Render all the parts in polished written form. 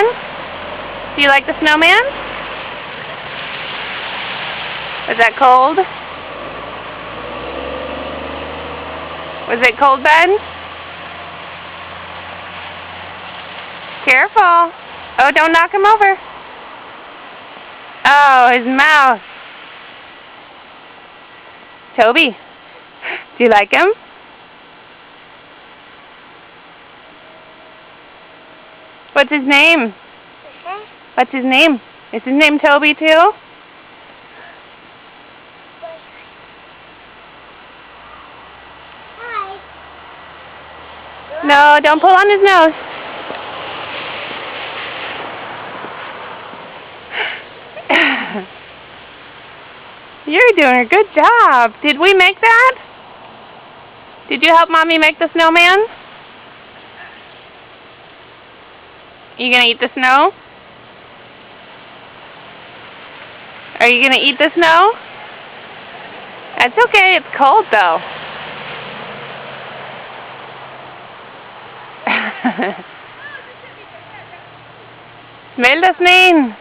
snowman? Do you like the snowman? Was that cold? Was it cold, Ben? Careful. Oh, don't knock him over. Oh, his mouth. Toby, do you like him? What's his name? What's his name? Is his name Toby too? Hi. No, don't pull on his nose. You're doing a good job. Did we make that? Did you help Mommy make the snowman? You gonna eat the snow? Are you gonna eat the snow? That's okay, it's cold though. Smell das nicht.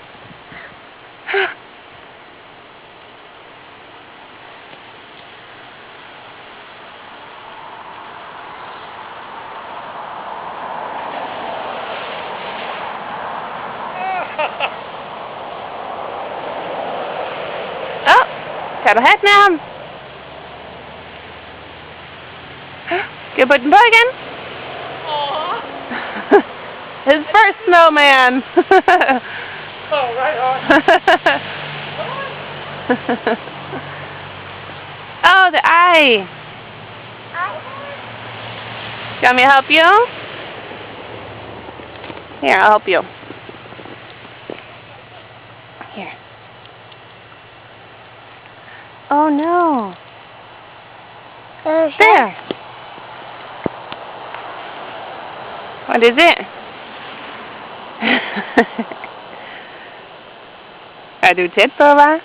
Oh, Kettle het naam. Guten Morgen. His first snowman. Oh, right on. Oh, the eye. Do you want me to help you? Here, I'll help you. Here. Oh no. There. What is it? Är du titta va?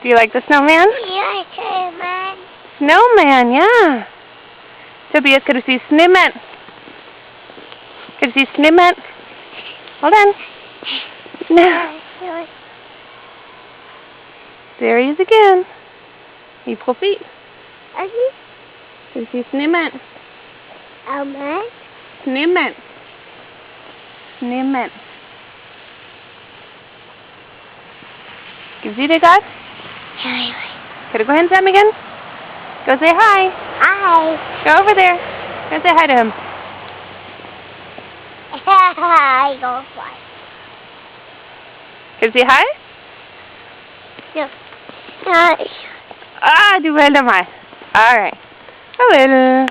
Do you like the snowman? Yeah, snowman. Snowman, yeah. Tobias, kan du se snöman? Kan du se snöman? Hold on. No. There he is again. I profil. Kan du se snöman? Man. Snöman. Snöman. Can you see that, guys? Can I go ahead and tell him again? Go say hi. Hi. Go over there. Go say hi to him. Hi, go fly. Can you say hi? Yeah. Hi. Ah, du will mal. Alright. I will.